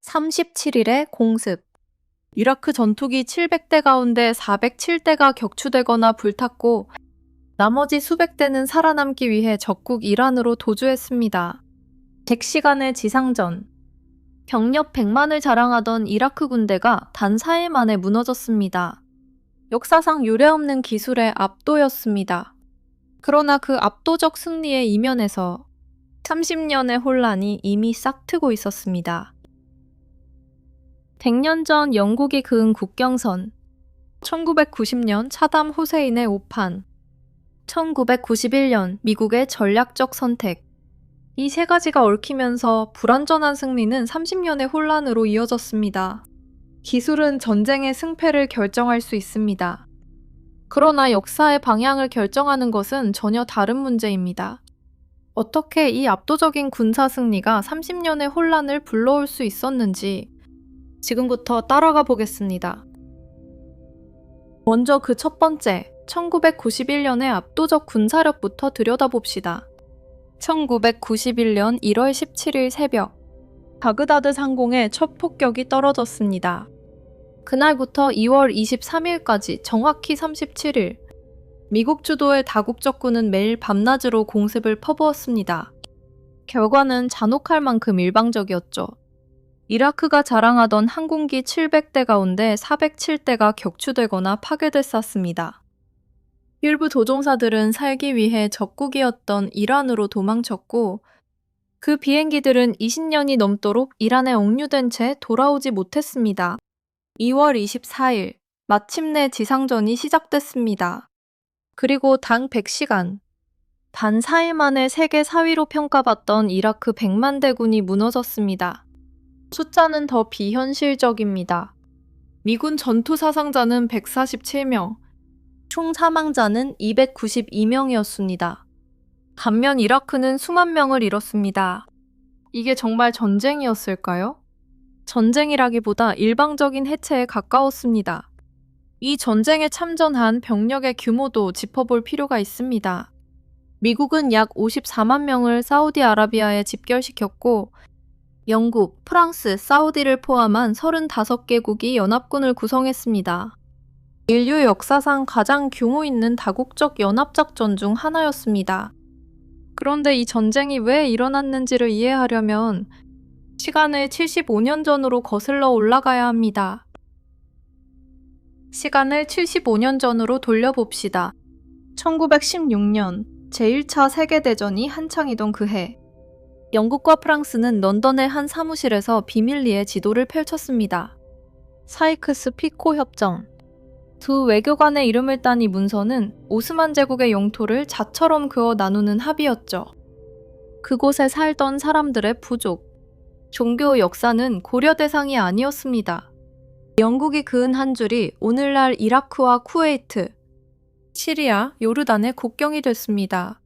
37일의 공습. 이라크 전투기 700대 가운데 407대가 격추되거나 불탔고 나머지 수백 대는 살아남기 위해 적국 이란으로 도주했습니다. 100시간의 지상전. 병력 100만을 자랑하던 이라크 군대가 단 4일 만에 무너졌습니다. 역사상 유례없는 기술의 압도였습니다. 그러나 그 압도적 승리의 이면에서 30년의 혼란이 이미 싹트고 있었습니다. 100년 전 영국이 그은 국경선, 1990년 사담 후세인의 오판, 1991년 미국의 전략적 선택. 이 세 가지가 얽히면서 불완전한 승리는 30년의 혼란으로 이어졌습니다. 기술은 전쟁의 승패를 결정할 수 있습니다. 그러나 역사의 방향을 결정하는 것은 전혀 다른 문제입니다. 어떻게 이 압도적인 군사 승리가 30년의 혼란을 불러올 수 있었는지 지금부터 따라가 보겠습니다. 먼저 그 첫 번째, 1991년의 압도적 군사력부터 들여다봅시다. 1991년 1월 17일 새벽, 바그다드 상공에 첫 폭격이 떨어졌습니다. 그날부터 2월 23일까지 정확히 37일, 미국 주도의 다국적군은 매일 밤낮으로 공습을 퍼부었습니다. 결과는 잔혹할 만큼 일방적이었죠. 이라크가 자랑하던 항공기 700대 가운데 407대가 격추되거나 파괴됐었습니다. 일부 조종사들은 살기 위해 적국이었던 이란으로 도망쳤고 그 비행기들은 20년이 넘도록 이란에 억류된 채 돌아오지 못했습니다. 2월 24일, 마침내 지상전이 시작됐습니다. 그리고 당 100시간, 단 4일 만에 세계 4위로 평가받던 이라크 100만 대군이 무너졌습니다. 숫자는 더 비현실적입니다. 미군 전투 사상자는 147명, 총 사망자는 292명이었습니다. 반면 이라크는 수만 명을 잃었습니다. 이게 정말 전쟁이었을까요? 전쟁이라기보다 일방적인 해체에 가까웠습니다. 이 전쟁에 참전한 병력의 규모도 짚어볼 필요가 있습니다. 미국은 약 54만 명을 사우디아라비아에 집결시켰고 영국, 프랑스, 사우디를 포함한 35개국이 연합군을 구성했습니다. 인류 역사상 가장 규모 있는 다국적 연합작전 중 하나였습니다. 그런데 이 전쟁이 왜 일어났는지를 이해하려면 시간을 75년 전으로 거슬러 올라가야 합니다. 시간을 75년 전으로 돌려봅시다. 1916년 제1차 세계대전이 한창이던 그 해, 영국과 프랑스는 런던의 한 사무실에서 비밀리에 지도를 펼쳤습니다. 사이크스-피코 협정. 두 외교관의 이름을 딴 이 문서는 오스만 제국의 영토를 자처럼 그어 나누는 합의였죠. 그곳에 살던 사람들의 부족, 종교 역사는 고려 대상이 아니었습니다. 영국이 그은 한 줄이 오늘날 이라크와 쿠웨이트, 시리아, 요르단의 국경이 됐습니다.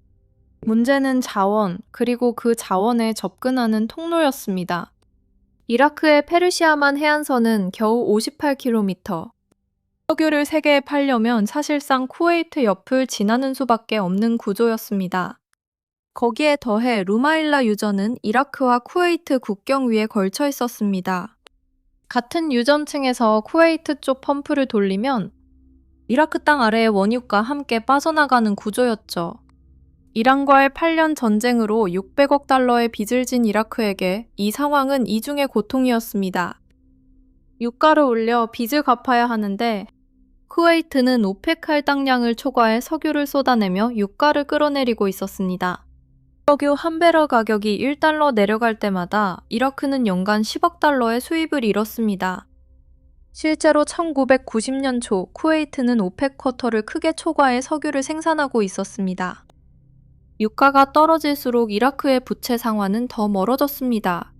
문제는 자원, 그리고 그 자원에 접근하는 통로였습니다. 이라크의 페르시아만 해안선은 겨우 58km. 석유를 세계에 팔려면 사실상 쿠웨이트 옆을 지나는 수밖에 없는 구조였습니다. 거기에 더해 루마일라 유전은 이라크와 쿠웨이트 국경 위에 걸쳐 있었습니다. 같은 유전층에서 쿠웨이트 쪽 펌프를 돌리면 이라크 땅 아래의 원유가 함께 빠져나가는 구조였죠. 이란과의 8년 전쟁으로 600억 달러의 빚을 진 이라크에게 이 상황은 이중의 고통이었습니다. 유가를 올려 빚을 갚아야 하는데 쿠웨이트는 오펙 할당량을 초과해 석유를 쏟아내며 유가를 끌어내리고 있었습니다. 석유 한 배럴 가격이 1달러 내려갈 때마다 이라크는 연간 10억 달러의 수입을 잃었습니다. 실제로 1990년 초 쿠웨이트는 오펙 쿼터를 크게 초과해 석유를 생산하고 있었습니다. 유가가 떨어질수록 이라크의 부채 상환은 더 멀어졌습니다.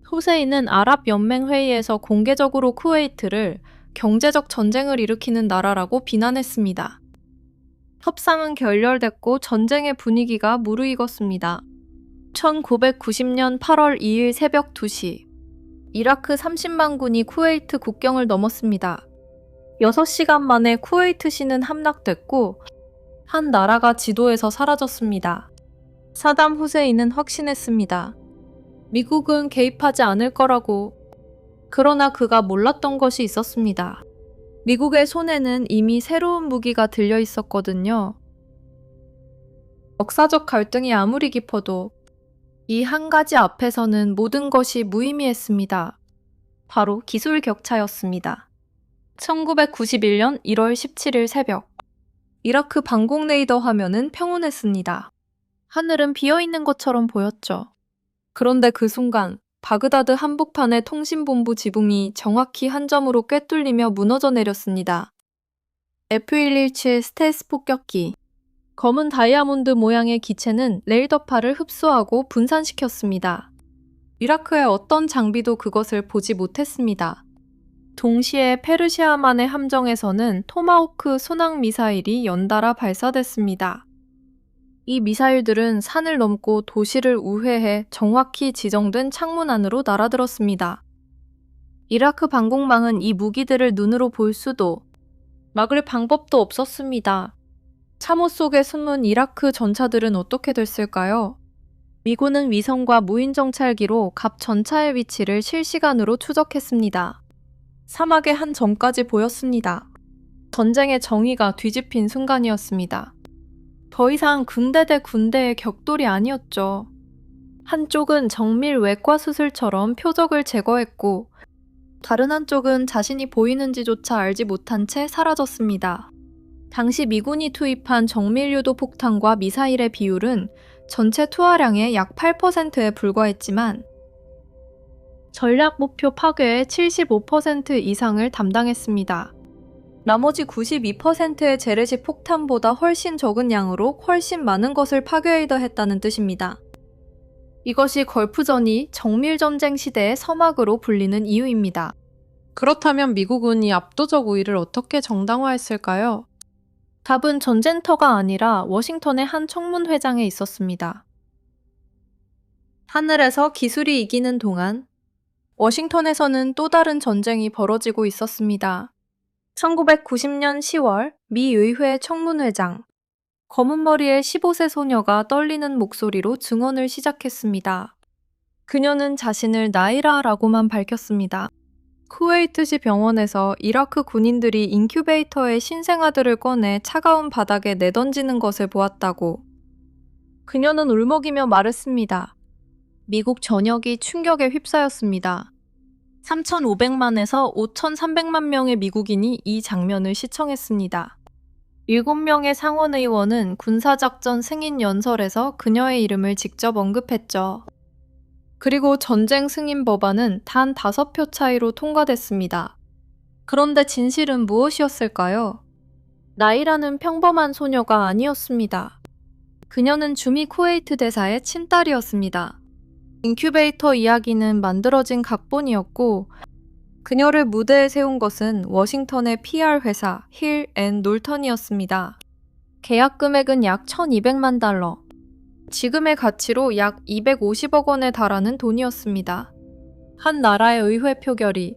후세인은 아랍연맹회의에서 공개적으로 쿠웨이트를 경제적 전쟁을 일으키는 나라라고 비난했습니다. 협상은 결렬됐고 전쟁의 분위기가 무르익었습니다. 1990년 8월 2일 새벽 2시, 이라크 30만 군이 쿠웨이트 국경을 넘었습니다. 6시간 만에 쿠웨이트시는 함락됐고 한 나라가 지도에서 사라졌습니다. 사담 후세인은 확신했습니다. 미국은 개입하지 않을 거라고. 그러나 그가 몰랐던 것이 있었습니다. 미국의 손에는 이미 새로운 무기가 들려 있었거든요. 역사적 갈등이 아무리 깊어도 이 한 가지 앞에서는 모든 것이 무의미했습니다. 바로 기술 격차였습니다. 1991년 1월 17일 새벽, 이라크 방공 레이더 화면은 평온했습니다. 하늘은 비어있는 것처럼 보였죠. 그런데 그 순간 바그다드 한복판의 통신본부 지붕이 정확히 한 점으로 꿰뚫리며 무너져 내렸습니다. F-117 스텔스 폭격기. 검은 다이아몬드 모양의 기체는 레이더파를 흡수하고 분산시켰습니다. 이라크의 어떤 장비도 그것을 보지 못했습니다. 동시에 페르시아만의 함정에서는 토마호크 순항 미사일이 연달아 발사됐습니다. 이 미사일들은 산을 넘고 도시를 우회해 정확히 지정된 창문 안으로 날아들었습니다. 이라크 방공망은 이 무기들을 눈으로 볼 수도 막을 방법도 없었습니다. 참호 속에 숨은 이라크 전차들은 어떻게 됐을까요? 미군은 위성과 무인 정찰기로 각 전차의 위치를 실시간으로 추적했습니다. 사막의 한 점까지 보였습니다. 전쟁의 정의가 뒤집힌 순간이었습니다. 더 이상 군대 대 군대의 격돌이 아니었죠. 한쪽은 정밀 외과 수술처럼 표적을 제거했고, 다른 한쪽은 자신이 보이는지조차 알지 못한 채 사라졌습니다. 당시 미군이 투입한 정밀유도 폭탄과 미사일의 비율은 전체 투하량의 약 8%에 불과했지만 전략 목표 파괴의 75% 이상을 담당했습니다. 나머지 92%의 재래식 폭탄보다 훨씬 적은 양으로 훨씬 많은 것을 파괴하려 했다는 뜻입니다. 이것이 걸프전이 정밀전쟁 시대의 서막으로 불리는 이유입니다. 그렇다면 미국은 이 압도적 우위를 어떻게 정당화했을까요? 답은 전쟁터가 아니라 워싱턴의 한 청문회장에 있었습니다. 하늘에서 기술이 이기는 동안 워싱턴에서는 또 다른 전쟁이 벌어지고 있었습니다. 1990년 10월 미 의회 청문회장. 검은 머리의 15세 소녀가 떨리는 목소리로 증언을 시작했습니다. 그녀는 자신을 나이라라고만 밝혔습니다. 쿠웨이트시 병원에서 이라크 군인들이 인큐베이터에 신생아들을 꺼내 차가운 바닥에 내던지는 것을 보았다고. 그녀는 울먹이며 말했습니다. 미국 전역이 충격에 휩싸였습니다. 3,500만에서 5,300만 명의 미국인이 이 장면을 시청했습니다. 7명의 상원 의원은 군사작전 승인 연설에서 그녀의 이름을 직접 언급했죠. 그리고 전쟁 승인 법안은 단 5표 차이로 통과됐습니다. 그런데 진실은 무엇이었을까요? 나이라는 평범한 소녀가 아니었습니다. 그녀는 주미 쿠웨이트 대사의 친딸이었습니다. 인큐베이터 이야기는 만들어진 각본이었고, 그녀를 무대에 세운 것은 워싱턴의 PR 회사 힐 앤 놀턴이었습니다. 계약 금액은 약 1,200만 달러. 지금의 가치로 약 250억 원에 달하는 돈이었습니다. 한 나라의 의회 표결이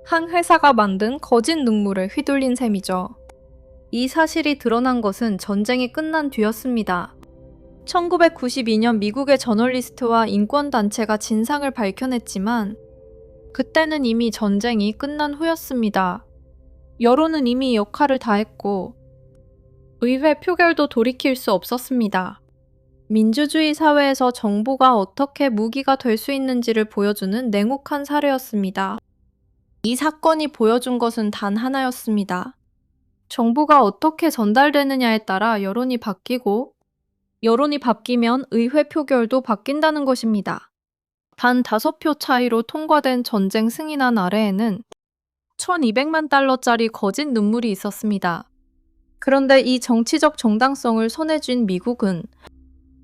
한 회사가 만든 거짓 눈물을 휘둘린 셈이죠. 이 사실이 드러난 것은 전쟁이 끝난 뒤였습니다. 1992년 미국의 저널리스트와 인권단체가 진상을 밝혀냈지만 그때는 이미 전쟁이 끝난 후였습니다. 여론은 이미 역할을 다했고 의회 표결도 돌이킬 수 없었습니다. 민주주의 사회에서 정보가 어떻게 무기가 될 수 있는지를 보여주는 냉혹한 사례였습니다. 이 사건이 보여준 것은 단 하나였습니다. 정보가 어떻게 전달되느냐에 따라 여론이 바뀌고 여론이 바뀌면 의회 표결도 바뀐다는 것입니다. 단 5표 차이로 통과된 전쟁 승인안 아래에는 1,200만 달러짜리 거짓 눈물이 있었습니다. 그런데 이 정치적 정당성을 손에 쥔 미국은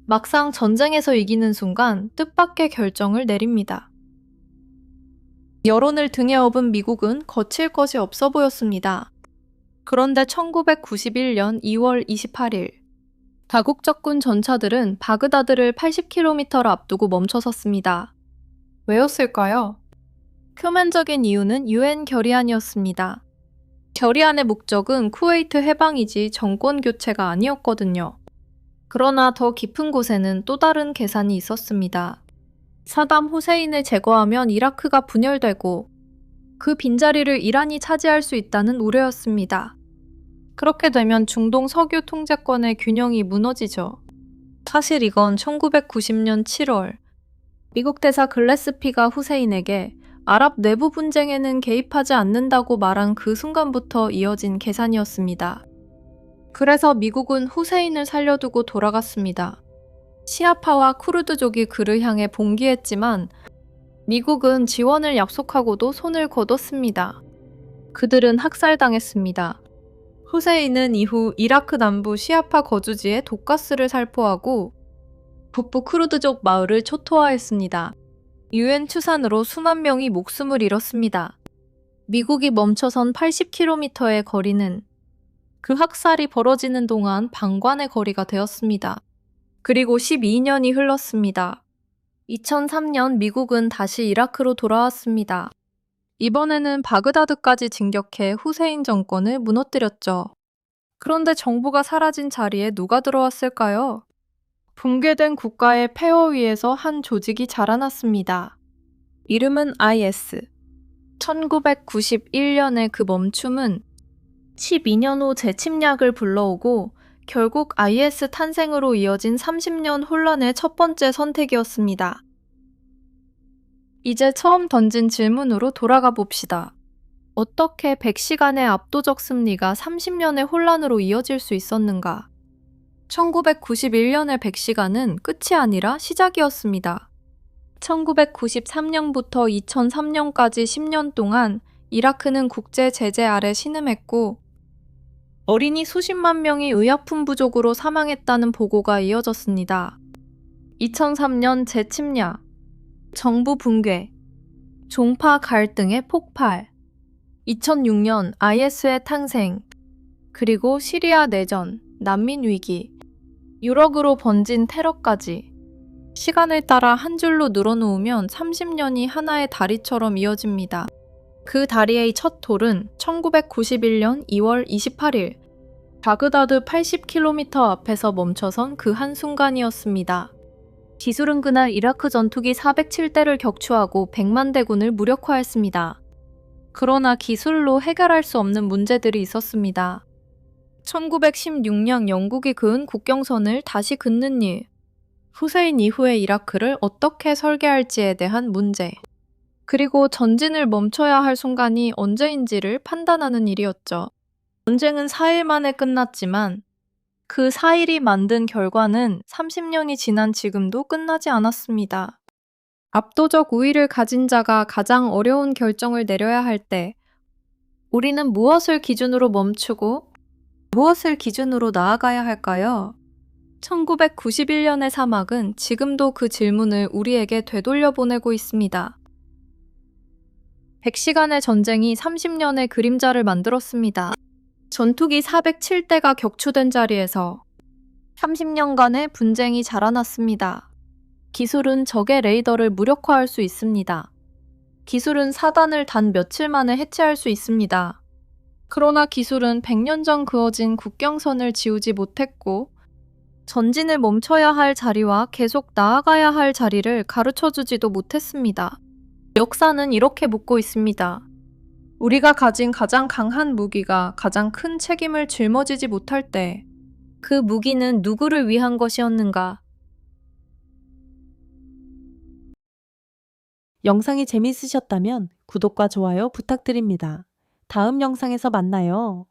막상 전쟁에서 이기는 순간 뜻밖의 결정을 내립니다. 여론을 등에 업은 미국은 거칠 것이 없어 보였습니다. 그런데 1991년 2월 28일 다국적군 전차들은 바그다드를 80km를 앞두고 멈춰섰습니다. 왜였을까요? 표면적인 이유는 유엔 결의안이었습니다. 결의안의 목적은 쿠웨이트 해방이지 정권 교체가 아니었거든요. 그러나 더 깊은 곳에는 또 다른 계산이 있었습니다. 사담 후세인을 제거하면 이라크가 분열되고 그 빈자리를 이란이 차지할 수 있다는 우려였습니다. 그렇게 되면 중동 석유 통제권의 균형이 무너지죠. 사실 이건 1990년 7월 미국 대사 글래스피가 후세인에게 아랍 내부 분쟁에는 개입하지 않는다고 말한 그 순간부터 이어진 계산이었습니다. 그래서 미국은 후세인을 살려두고 돌아갔습니다. 시아파와 쿠르드족이 그를 향해 봉기했지만 미국은 지원을 약속하고도 손을 거뒀습니다. 그들은 학살당했습니다. 후세인은 이후 이라크 남부 시아파 거주지에 독가스를 살포하고 북부 쿠르드족 마을을 초토화했습니다. 유엔 추산으로 수만 명이 목숨을 잃었습니다. 미국이 멈춰선 80km의 거리는 그 학살이 벌어지는 동안 방관의 거리가 되었습니다. 그리고 12년이 흘렀습니다. 2003년 미국은 다시 이라크로 돌아왔습니다. 이번에는 바그다드까지 진격해 후세인 정권을 무너뜨렸죠. 그런데 정부가 사라진 자리에 누가 들어왔을까요? 붕괴된 국가의 폐허 위에서 한 조직이 자라났습니다. 이름은 IS. 1991년의 그 멈춤은 12년 후 재침략을 불러오고 결국 IS 탄생으로 이어진 30년 혼란의 첫 번째 선택이었습니다. 이제 처음 던진 질문으로 돌아가 봅시다. 어떻게 100시간의 압도적 승리가 30년의 혼란으로 이어질 수 있었는가? 1991년의 100시간은 끝이 아니라 시작이었습니다. 1993년부터 2003년까지 10년 동안 이라크는 국제 제재 아래 신음했고 어린이 수십만 명이 의약품 부족으로 사망했다는 보고가 이어졌습니다. 2003년 재침략, 정부 붕괴, 종파 갈등의 폭발, 2006년 IS의 탄생, 그리고 시리아 내전, 난민 위기, 유럽으로 번진 테러까지 시간을 따라 한 줄로 늘어놓으면 30년이 하나의 다리처럼 이어집니다. 그 다리의 첫 돌은 1991년 2월 28일 바그다드 80km 앞에서 멈춰선 그 한순간이었습니다. 기술은 그날 이라크 전투기 407대를 격추하고 100만 대군을 무력화했습니다. 그러나 기술로 해결할 수 없는 문제들이 있었습니다. 1916년 영국이 그은 국경선을 다시 긋는 일, 후세인 이후의 이라크를 어떻게 설계할지에 대한 문제, 그리고 전진을 멈춰야 할 순간이 언제인지를 판단하는 일이었죠. 전쟁은 4일 만에 끝났지만 그 4일이 만든 결과는 30년이 지난 지금도 끝나지 않았습니다. 압도적 우위를 가진 자가 가장 어려운 결정을 내려야 할 때 우리는 무엇을 기준으로 멈추고 무엇을 기준으로 나아가야 할까요? 1991년의 사막은 지금도 그 질문을 우리에게 되돌려 보내고 있습니다. 100시간의 전쟁이 30년의 그림자를 만들었습니다. 전투기 407대가 격추된 자리에서 30년간의 분쟁이 자라났습니다. 기술은 적의 레이더를 무력화할 수 있습니다. 기술은 사단을 단 며칠 만에 해체할 수 있습니다. 그러나 기술은 100년 전 그어진 국경선을 지우지 못했고 전진을 멈춰야 할 자리와 계속 나아가야 할 자리를 가르쳐주지도 못했습니다. 역사는 이렇게 묻고 있습니다. 우리가 가진 가장 강한 무기가 가장 큰 책임을 짊어지지 못할 때 그 무기는 누구를 위한 것이었는가? 영상이 재밌으셨다면 구독과 좋아요 부탁드립니다. 다음 영상에서 만나요.